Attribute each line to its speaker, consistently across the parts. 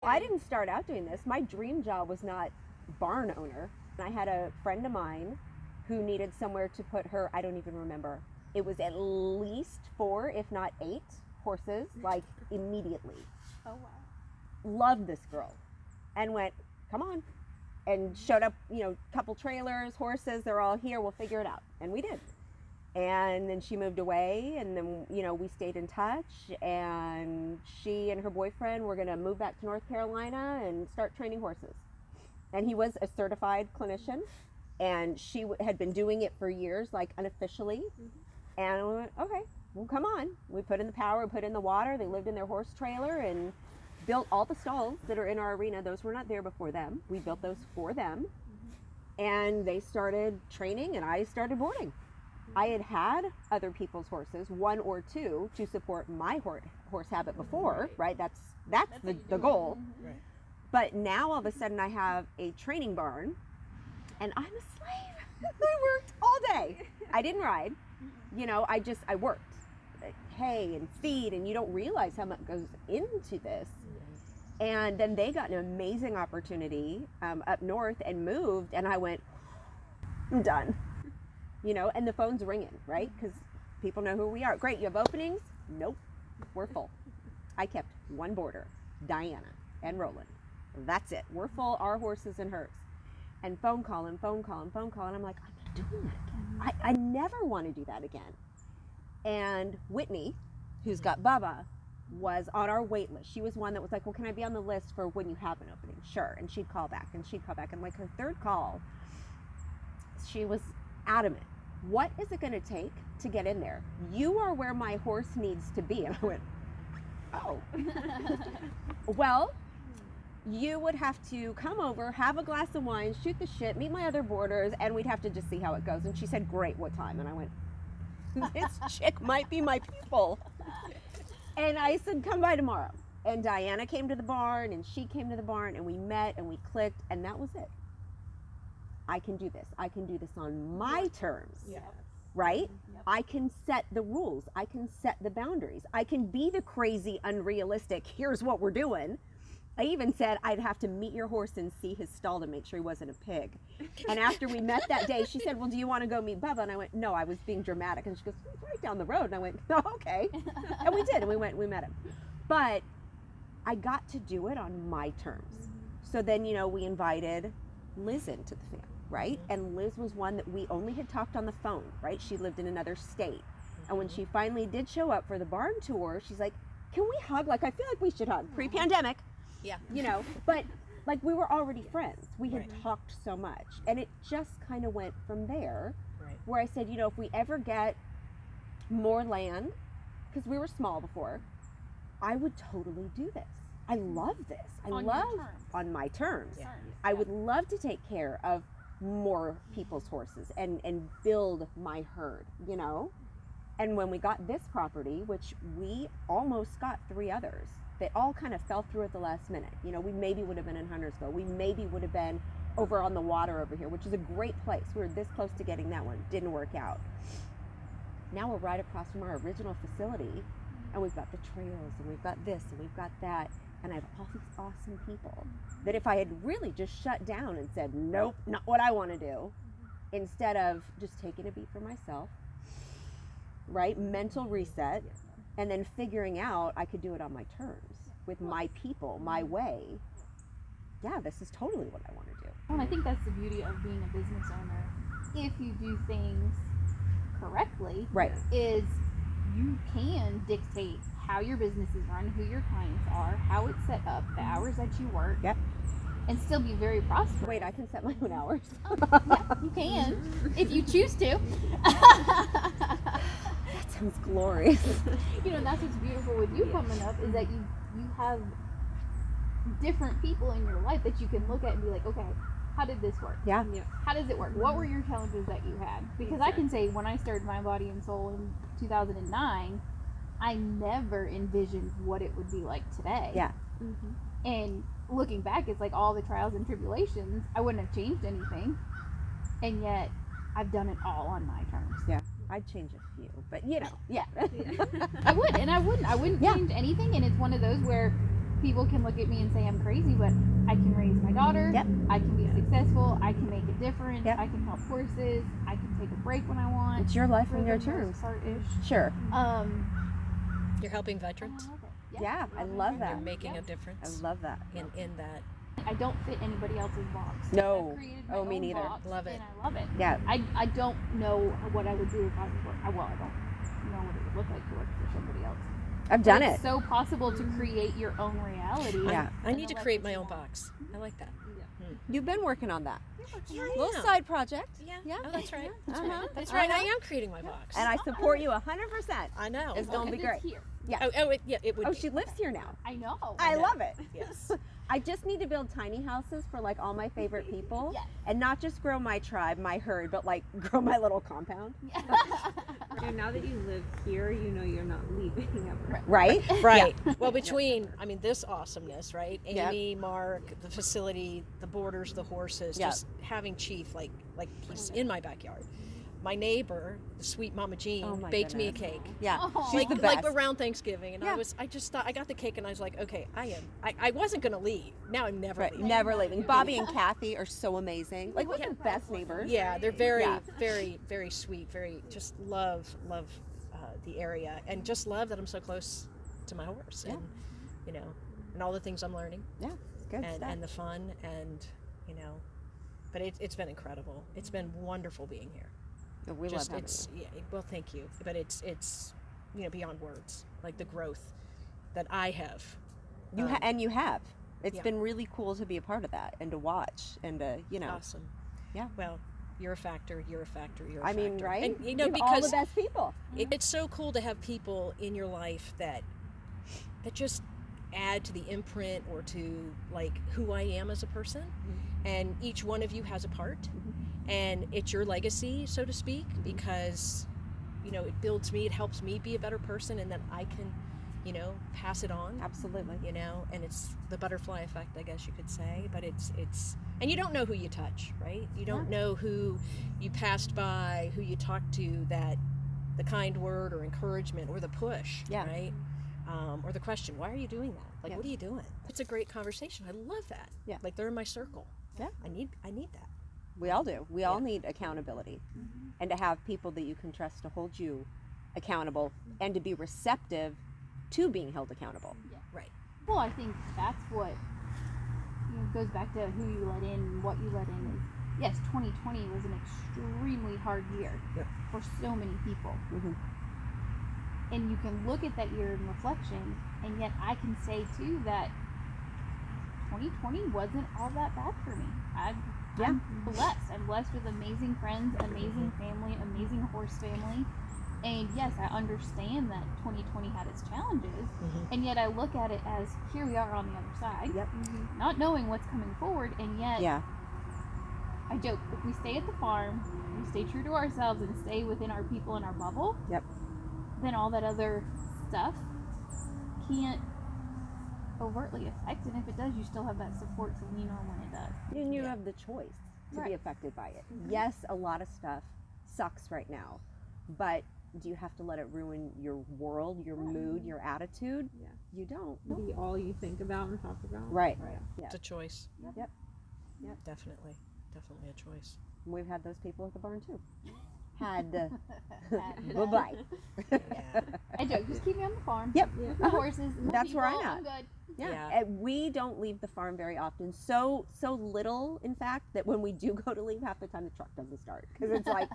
Speaker 1: I didn't start out doing this. My dream job was not barn owner. I had a friend of mine who needed somewhere to put her, I don't even remember. It was at least 4, if not 8 horses, like immediately.
Speaker 2: Oh, wow.
Speaker 1: Loved this girl and went, come on. And showed up, couple trailers, horses, they're all here, we'll figure it out. And we did. And then she moved away, and then, we stayed in touch, and she and her boyfriend were going to move back to North Carolina and start training horses. And he was a certified clinician, and she had been doing it for years, like unofficially. Mm-hmm. And we went, okay, well, come on. We put in the power, we put in the water. They lived in their horse trailer and built all the stalls that are in our arena. Those were not there before them. We built those for them. Mm-hmm. And they started training, and I started boarding. I had other people's horses, 1 or 2, to support my horse habit before, right? That's the goal. Right. But now all of a sudden I have a training barn, and I'm a slave. I worked all day. I didn't ride. I worked. Hay and feed, and you don't realize how much goes into this. And then they got an amazing opportunity up north and moved, and I went, I'm done. And the phone's ringing, right? Because people know who we are. Great, you have openings? Nope, we're full. I kept 1 boarder, Diana and Roland. That's it. We're full, our horses and hers. And phone call, and I'm like, I'm not doing that again. I never want to do that again. And Whitney, who's got Bubba, was on our wait list. She was one that was like, well, can I be on the list for when you have an opening? Sure. And she'd call back. And like her 3rd call, she was adamant. What is it going to take to get in there? You are where my horse needs to be. And I went, oh. Well, you would have to come over, have a glass of wine, shoot the shit, meet my other boarders, and we'd have to just see how it goes. And she said, great, what time? And I went, this chick might be my people. And I said, come by tomorrow. And Diana came to the barn, and she came to the barn, and we met, and we clicked, and that was it. I can do this. I can do this on my terms, right? Yep. I can set the rules. I can set the boundaries. I can be the crazy, unrealistic, here's what we're doing. I even said I'd have to meet your horse and see his stall to make sure he wasn't a pig. And after we met that day, she said, well, do you want to go meet Bubba? And I went, no, I was being dramatic. And she goes, it's right down the road. And I went, oh, okay. And we did, and we met him. But I got to do it on my terms. So then, we invited Liz into the family. Right? And Liz was one that we only had talked on the phone, right? She lived in another state. And when she finally did show up for the barn tour, she's like, can we hug? Like, I feel like we should hug. Pre-pandemic. Yeah. But like we were already friends. We had talked so much. And it just kind of went from there, where I said, if we ever get more land, because we were small before, I would totally do this. I love this. On my terms. Yeah. I would love to take care of more people's horses and build my herd, And when we got this property, which we almost got 3 others, they all kind of fell through at the last minute. We maybe would have been in Huntersville. We maybe would have been over on the water over here, which is a great place. We were this close to getting that one. Didn't work out. Now we're right across from our original facility, and we've got the trails, and we've got this, and we've got that. And I have all these awesome people that if I had really just shut down and said, nope, not what I want to do, instead of just taking a beat for myself, right? Mental reset, and then figuring out I could do it on my terms, with my people, my way. Yeah, this is totally what I want to do.
Speaker 2: Well, I think that's the beauty of being a business owner. If you do things correctly, is you can dictate how your business is run, who your clients are, how it's set up, the hours that you work, and still be very prosperous.
Speaker 1: Wait, I can set my own hours.
Speaker 2: Yeah, you can, if you choose to.
Speaker 1: That sounds glorious.
Speaker 2: That's what's beautiful with you coming up, is that you have different people in your life that you can look at and be like, okay, how did this work?
Speaker 1: Yeah.
Speaker 2: How does it work? What were your challenges that you had? Because I can say, when I started My Body and Soul in 2009, I never envisioned what it would be like today.
Speaker 1: Yeah.
Speaker 2: Mm-hmm. And looking back, it's like all the trials and tribulations, I wouldn't have changed anything. And yet, I've done it all on my terms.
Speaker 1: Yeah. I'd change a few, but yeah.
Speaker 2: I would, and I wouldn't change anything. And it's one of those where people can look at me and say I'm crazy, but I can raise my daughter.
Speaker 1: Yep.
Speaker 2: I can be successful. I can make a difference.
Speaker 1: Yep.
Speaker 2: I can help horses. I can take a break when I want.
Speaker 1: It's your life
Speaker 2: for
Speaker 1: on your
Speaker 2: the
Speaker 1: terms.
Speaker 2: most part-ish.
Speaker 1: Sure.
Speaker 3: You're helping veterans.
Speaker 2: I love it.
Speaker 1: Yeah, I love
Speaker 3: You're
Speaker 1: that.
Speaker 3: making a
Speaker 1: I
Speaker 3: difference
Speaker 1: love that.
Speaker 3: in that.
Speaker 2: I don't fit anybody else's box.
Speaker 1: No.
Speaker 2: I've created my
Speaker 1: Oh, me
Speaker 2: own
Speaker 1: neither.
Speaker 2: box,
Speaker 3: Love it.
Speaker 2: And I love it.
Speaker 1: Yeah.
Speaker 2: I don't know what I would do if I were, I don't know what it would look like to work for somebody else.
Speaker 1: I've done
Speaker 2: But
Speaker 1: it.
Speaker 2: it's so possible to create your own reality.
Speaker 1: Yeah.
Speaker 3: I need
Speaker 2: and
Speaker 3: to
Speaker 2: elect
Speaker 3: create
Speaker 2: what
Speaker 3: my
Speaker 2: you
Speaker 3: own
Speaker 2: want.
Speaker 3: box. I like that.
Speaker 1: You've been working on that.
Speaker 3: Yeah.
Speaker 1: Little side project.
Speaker 3: Yeah.
Speaker 1: Yeah.
Speaker 3: Oh, that's right. That's
Speaker 1: Uh-huh.
Speaker 3: right. That's right. I
Speaker 1: Uh-huh.
Speaker 3: am creating my box.
Speaker 1: And I support you 100%.
Speaker 3: I know.
Speaker 1: It's going to be
Speaker 2: And
Speaker 1: great.
Speaker 2: it's here.
Speaker 1: Yeah.
Speaker 3: It would.
Speaker 1: Oh,
Speaker 3: be.
Speaker 1: she lives here now.
Speaker 2: I know.
Speaker 1: I
Speaker 3: know.
Speaker 1: love it.
Speaker 3: Yes.
Speaker 1: I just need to build tiny houses for like all my favorite people,
Speaker 2: Yes.
Speaker 1: and not just grow my tribe, my herd, but like grow my little compound.
Speaker 4: And now that you live here, you know you're not leaving ever.
Speaker 1: Right?
Speaker 3: Right. Well, between this awesomeness, right?
Speaker 1: Yep.
Speaker 3: Amy, Mark, the facility, the boarders, the horses,
Speaker 1: Yep.
Speaker 3: just having Chief like he's in my backyard. My neighbor, the sweet Mama Jean,
Speaker 1: Oh my
Speaker 3: baked me a
Speaker 1: goodness.
Speaker 3: cake.
Speaker 1: Yeah.
Speaker 2: Oh.
Speaker 1: She's
Speaker 3: Like,
Speaker 1: the best.
Speaker 3: like around Thanksgiving, and
Speaker 1: Yeah.
Speaker 3: I just thought I got the cake, and I was like, okay, I wasn't gonna leave. Now I'm never
Speaker 1: Right.
Speaker 3: leaving.
Speaker 1: Never leaving. Bobby and Kathy are so amazing. Like, we're the best neighbors.
Speaker 3: Yeah, they're very,
Speaker 1: Yeah.
Speaker 3: very, very sweet. Very just love the area, and just love that I'm so close to my horse,
Speaker 1: Yeah.
Speaker 3: and and all the things I'm learning,
Speaker 1: Yeah. It's good stuff.
Speaker 3: and the fun, and but it's been incredible. It's been wonderful being here.
Speaker 1: We love
Speaker 3: Just
Speaker 1: having
Speaker 3: it's
Speaker 1: you.
Speaker 3: yeah. Well, thank you, but it's beyond words. Like the growth that I have.
Speaker 1: And you have. It's
Speaker 3: yeah.
Speaker 1: been really cool to be a part of that and to watch and to,
Speaker 3: Awesome.
Speaker 1: Yeah.
Speaker 3: Well, you're a factor. You're a factor. You're a
Speaker 1: I
Speaker 3: factor.
Speaker 1: mean, right?
Speaker 3: And,
Speaker 1: We have
Speaker 3: because
Speaker 1: all the best people.
Speaker 3: it's so cool to have people in your life that just add to the imprint or to like who I am as a person. And each one of you has a part, and it's your legacy, so to speak, because it builds me, it helps me be a better person, and then I can pass it on.
Speaker 1: Absolutely.
Speaker 3: And it's the butterfly effect, I guess you could say, but it's and you don't know who you touch, right? You don't know who you passed by, who you talked to, that the kind word or encouragement or the push, right? Or the question, why are you doing that? Like, what are you doing? It's a great conversation. I love that.
Speaker 1: Yeah.
Speaker 3: Like, they're in my circle.
Speaker 1: Yeah.
Speaker 3: I need that.
Speaker 1: We all do. We all need accountability, and to have people that you can trust to hold you accountable and to be receptive to being held accountable.
Speaker 2: Yeah.
Speaker 3: Right.
Speaker 2: Well, I think that's what goes back to who you let in and what you let in. Is yes, 2020 was an extremely hard year for so many people. And you can look at that year in reflection, and yet I can say too that 2020 wasn't all that bad for me. I'm blessed. I'm blessed with amazing friends, amazing family, amazing horse family. And yes, I understand that 2020 had its challenges, and yet I look at it as here we are on the other side, not knowing what's coming forward, and yet I joke, if we stay at the farm, we stay true to ourselves and stay within our people and our bubble, then all that other stuff can't overtly affect it. And if it does, you still have that support to lean on when it does.
Speaker 1: And you have the choice to be affected by it. Yes, a lot of stuff sucks right now, but do you have to let it ruin your world, your mood, your attitude?
Speaker 4: Yeah.
Speaker 1: You don't.
Speaker 4: Be all you think about and talk about.
Speaker 1: Right.
Speaker 4: Yeah.
Speaker 3: It's a choice.
Speaker 1: Yep.
Speaker 3: Definitely a choice.
Speaker 1: We've had those people at the barn too. Bye-bye.
Speaker 2: I joke, just keep me on the farm.
Speaker 1: Yep.
Speaker 2: The horses. The
Speaker 1: That's where
Speaker 2: people,
Speaker 1: I'm at.
Speaker 2: I'm good.
Speaker 1: Yeah. And we don't leave the farm very often. So little, in fact, that when we do go to leave, half the time the truck doesn't start. Because it's like,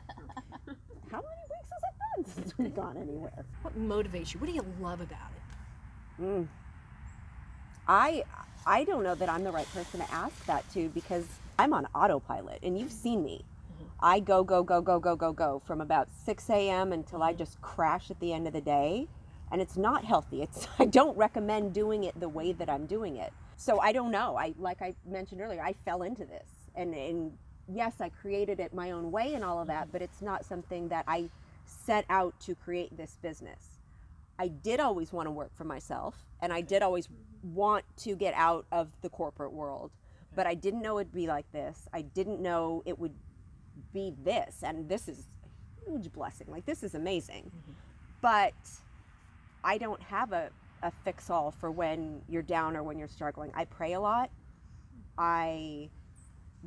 Speaker 1: how many weeks has it been since we've gone anywhere?
Speaker 3: What motivates you? What do you love about it?
Speaker 1: I don't know that I'm the right person to ask that to, because I'm on autopilot, and you've seen me. I go from about 6 a.m. until I just crash at the end of the day. And it's not healthy. I don't recommend doing it the way that I'm doing it. So I don't know. Like I mentioned earlier, I fell into this. And yes, I created it my own way and all of that, but it's not something that I set out to create this business. I did always want to work for myself, and I did always want to get out of the corporate world, but I didn't know it'd be like this. I didn't know it would be this, and this is a huge blessing. Like, this is amazing. But I don't have a a fix-all for when you're down or when you're struggling. I pray a lot. I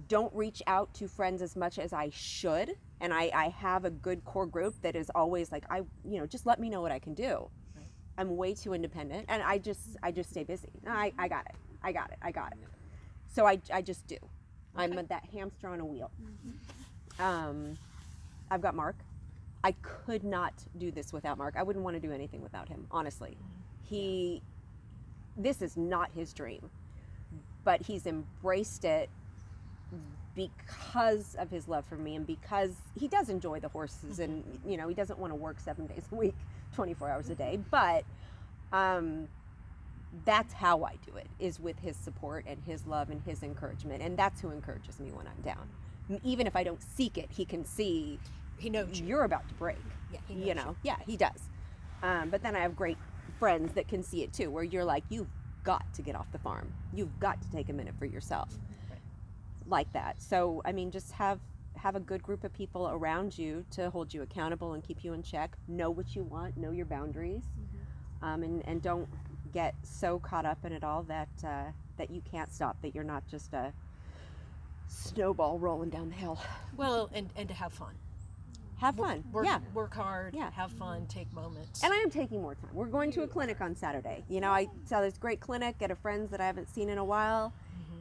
Speaker 1: don't reach out to friends as much as I should, and I have a good core group that is always like, just let me know what I can do.
Speaker 3: Right.
Speaker 1: I'm way too independent, and I just stay busy. I got it. So I just do. Okay. I'm that hamster on a wheel. I've got Mark. I could not do this without Mark. I wouldn't want to do anything without him, honestly. This is not his dream, but he's embraced it because of his love for me, and because he does enjoy the horses, and he doesn't want to work 7 days a week, 24 hours a day, but that's how I do it, is with his support and his love and his encouragement, and that's who encourages me when I'm down. Even if I don't seek it, he can see,
Speaker 3: he knows
Speaker 1: you're about to break.
Speaker 3: Yeah, he knows you.
Speaker 1: Yeah, he does. But then I have great friends that can see it too, where you're like, you've got to get off the farm. You've got to take a minute for yourself. Right. Like that. So, just have a good group of people around you to hold you accountable and keep you in check. Know what you want, know your boundaries, and don't get so caught up in it all that you can't stop, that you're not just a snowball rolling down the hill.
Speaker 3: Well, and to have fun.
Speaker 1: Have fun.
Speaker 3: Work hard.
Speaker 1: Yeah.
Speaker 3: Have fun. Take moments.
Speaker 1: And I am taking more time. We're going to a clinic on Saturday. I saw this great clinic at a friend's that I haven't seen in a while,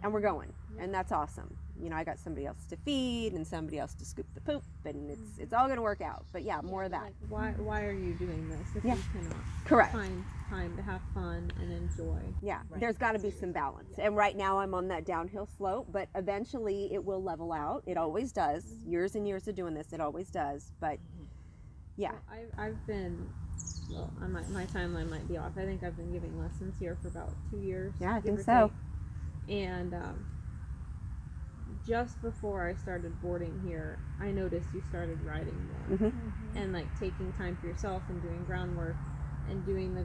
Speaker 1: and we're going, and that's awesome. I got somebody else to feed and somebody else to scoop the poop, and it's all going to work out. But yeah, more of that.
Speaker 4: Why are you doing this if you cannot
Speaker 1: Correct.
Speaker 4: find time to have fun and enjoy?
Speaker 1: Yeah,
Speaker 3: Right.
Speaker 1: There's got to be some balance. And right now I'm on that downhill slope, but eventually it will level out. It always does. Years and years of doing this, it always does. But yeah.
Speaker 4: Well, I've been, my timeline might be off. I think I've been giving lessons here for about 2 years.
Speaker 1: Yeah, I think
Speaker 4: or
Speaker 1: so.
Speaker 4: take. And just before I started boarding here, I noticed you started riding more, and taking time for yourself and doing groundwork and doing the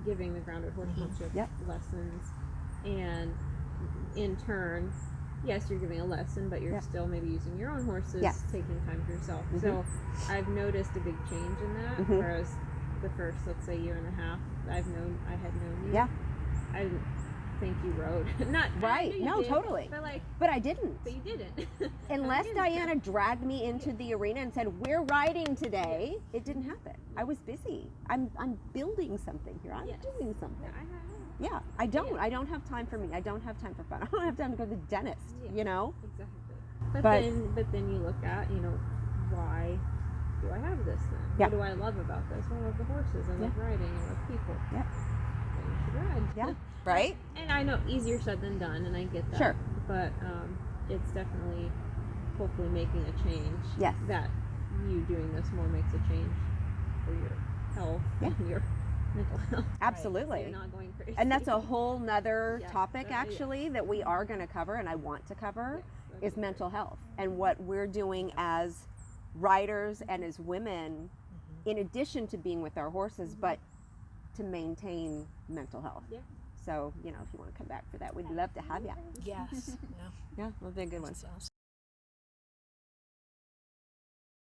Speaker 4: giving the grounded horsemanship lessons, and in turn, yes, you're giving a lesson, but you're still maybe using your own horses, taking time for yourself. So I've noticed a big change in that. Whereas the first, let's say, year and a half, I had known you.
Speaker 1: Yeah.
Speaker 4: I didn't think you rode. Not
Speaker 1: right. No, totally. But I didn't.
Speaker 4: But you didn't.
Speaker 1: Unless Diana dragged me into the arena and said, "We're riding today," it didn't happen. I was busy. I'm building something here. I'm doing something. Yeah, I don't. I don't have time for me. I don't have time for fun. I don't have time to go to the dentist.
Speaker 4: Exactly. But then you look at, why do I have this then?
Speaker 1: Yeah.
Speaker 4: What do I love about this? Well, I love the horses. I love riding. I love people.
Speaker 1: Yeah.
Speaker 4: Then you should ride.
Speaker 1: Yeah. Right?
Speaker 4: And I know easier said than done, and I get that.
Speaker 1: Sure.
Speaker 4: But it's definitely, hopefully, making a change.
Speaker 1: Yes.
Speaker 4: That you doing this more makes a change for your health and your mental health.
Speaker 1: Absolutely.
Speaker 4: So you're not going crazy.
Speaker 1: And that's a whole nother topic, actually, that we are going to cover, and I want to cover, is mental health, and what we're doing as riders and as women, in addition to being with our horses, but to maintain mental health.
Speaker 4: Yeah.
Speaker 1: So, if you want to come back for that, we'd love to have you.
Speaker 3: Yes.
Speaker 1: Yeah, it'll be a good one.
Speaker 3: That's awesome.